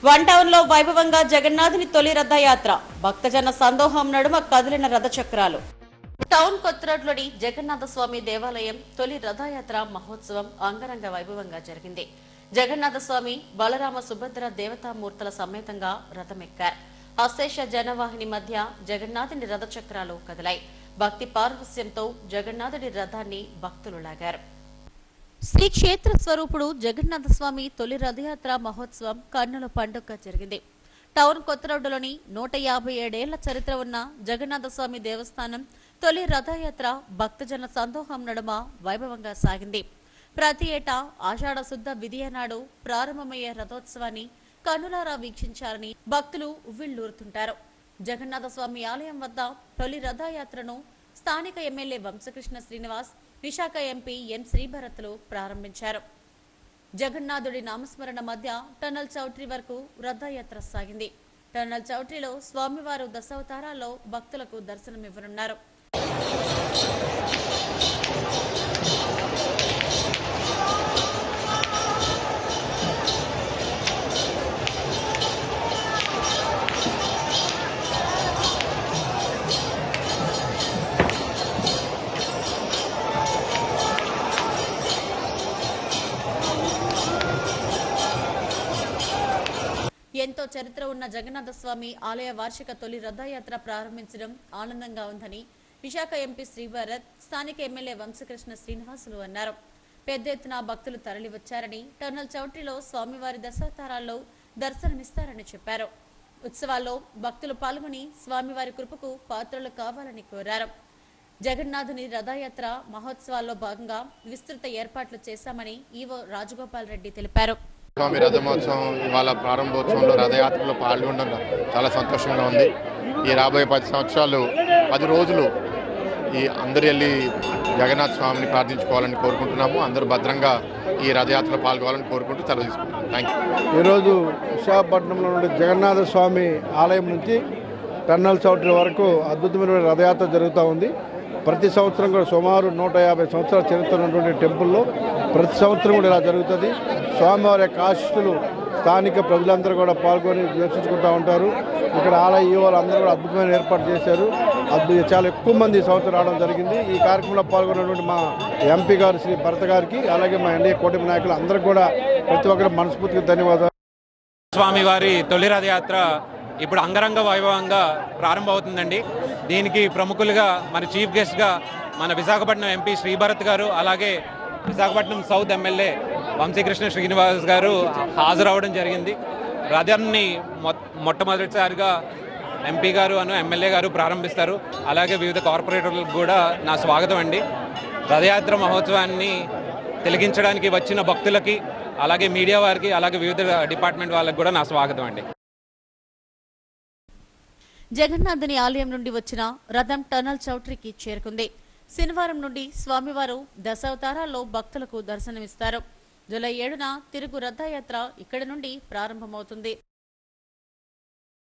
One town లో వైభవంగా జగన్నాథుని తొలి రథయాత్ర భక్తజన సందోహం నడుమ కదిలిన రథచక్రాలు. టౌన్ కొత్తరోడ్లోని జగన్నాథ స్వామి దేవాలయం తొలి రథయాత్ర మహోత్సవం అంగరంగ వైభవంగా జరిగింది. జగన్నాథ స్వామి బలరామ సుభద్ర దేవతామూర్తుల సమేతంగా రథమెక్కారు. అశేష జనవాహిని మధ్య జగన్నాథుని రథచక్రాలు కదిలాయి. భక్తి పారవస్యంతో జగన్నాథుడి రథాన్ని భక్తులు లాగారు. శ్రీ క్షేత్ర స్వరూపుడు జగన్నాథ స్వామి తొలి రథయాత్ర మహోత్సవం కన్నుల పండుగ జరిగింది. టౌన్ కొత్త రోడ్డులోని 157 ఏళ్ల చరిత్ర ఉన్న జగన్నాథ స్వామి దేవస్థానం తొలి రథయాత్ర భక్తజన సందోహం నడుమ వైభవంగా సాగింది. ప్రతి ఏటా ఆషాఢ శుద్ధ విధియ నాడు ప్రారంభమయ్యే రథోత్సవాన్ని కన్నులారా వీక్షించాలని భక్తులు ఉవ్విళ్లూరుతుంటారు. జగన్నాథ స్వామి ఆలయం వద్ద తొలి రథయాత్రను స్థానిక MLA Vamsakrishna Srinivas, Visakha MP N శ్రీభరత్లు ప్రారంభించారు. జగన్నాథుడి నామస్మరణ మధ్య టన్నల్ చౌట్రీ వరకు రథయాత్ర సాగింది. టన్నల్ చౌట్రీలో స్వామివారు దశావతారాల్లో భక్తులకు దర్శనమివ్వనున్నారు. ఎంతో చరిత్ర ఉన్న జగన్నాథ స్వామి ఆలయ వార్షిక తొలి రథయాత్ర ప్రారంభించడం ఆనందంగా ఉందని విశాఖ ఎంపీ శ్రీభరత్, స్థానిక ఎమ్మెల్యే వంశకృష్ణ శ్రీనివాసులు అన్నారు. పెద్ద ఎత్తున భక్తులు తరలివచ్చారని, టర్నల్ చౌట్రీలో స్వామివారి దశావతారాల్లో దర్శనమిస్తారని చెప్పారు. ఉత్సవాల్లో భక్తులు పాల్గొని స్వామివారి కృపకు పాత్రలు కావాలని కోరారు. జగన్నాథుని రథయాత్ర మహోత్సవాల్లో భాగంగా విస్తృత ఏర్పాట్లు చేశామని ఈవో రాజగోపాల్ రెడ్డి తెలిపారు. స్వామి రథమోత్సవం ఇవాళ ప్రారంభోత్సవంలో రథయాత్రలో పాల్గొనడం చాలా సంతోషంగా ఉంది. ఈ రాబోయే 10 సంవత్సరాలు 10 రోజులు ఈ అందరూ వెళ్ళి జగన్నాథ స్వామిని ప్రార్థించుకోవాలని కోరుకుంటున్నాము. అందరూ భద్రంగా ఈ రథయాత్రలో పాల్గొనాలని కోరుకుంటూ సెలవు తీసుకుంటున్నాం. Thank you. ఈరోజు విశాఖపట్నంలో నుండి జగన్నాథ స్వామి ఆలయం నుంచి టన్నల్ చౌట్రీ వరకు అద్భుతమైన రథయాత్ర జరుగుతూ ఉంది. ప్రతి సంవత్సరం కూడా సుమారు 150 సంవత్సరాల చరిత్ర ఉన్నటువంటి టెంపుల్లో ప్రతి సంవత్సరం కూడా ఇలా జరుగుతుంది. స్వామివారి యొక్క ఆశీస్సులు స్థానిక ప్రజలందరూ కూడా పాల్గొని దర్శించుకుంటూ ఉంటారు. ఇక్కడ ఆలయ ఈవోలు అందరూ కూడా అద్భుతమైన ఏర్పాటు చేశారు. చాలా ఎక్కువ మంది ఈ సంవత్సరం రావడం జరిగింది. ఈ కార్యక్రమంలో పాల్గొన్నటువంటి మా ఎంపీ గారు శ్రీ భరత్ గారికి, అలాగే మా ఎన్డీఏ కూటమి నాయకులు అందరూ కూడా ప్రతి ఒక్కరు మనస్ఫూర్తిగా ధన్యవాదాలు. స్వామివారి తొలి రథయాత్ర ఇప్పుడు అంగరంగ వైభవంగా ప్రారంభమవుతుందండి. దీనికి ప్రముఖులుగా మన చీఫ్ గెస్ట్గా మన విశాఖపట్నం ఎంపీ శ్రీభరత్ గారు, అలాగే విశాఖపట్నం సౌత్ ఎమ్మెల్యే వంశీకృష్ణ శ్రీనివాస్ గారు హాజరవడం జరిగింది. రథాన్ని మొట్టమొదటిసారిగా ఎంపీ గారు ఎమ్మెల్యే గారు ప్రారంభిస్తారు. అలాగే వివిధ కార్పొరేటర్లకు కూడా నా స్వాగతం అండి. రథయాత్ర మహోత్సవాన్ని తిలకించడానికి వచ్చిన భక్తులకి, అలాగే మీడియా వారికి, అలాగే వివిధ డిపార్ట్మెంట్ వాళ్ళకి కూడా నా స్వాగతం అండి. జగన్నాథుని ఆలయం నుండి వచ్చిన రథం టన్నల్ చౌట్రీకి చేరుకుంది. శనివారం నుండి స్వామివారు దశావతారాల్లో భక్తులకు దర్శనమిస్తారు. జూలై 7న తిరుగు రథయాత్ర ఇక్కడి నుండి ప్రారంభమవుతుంది.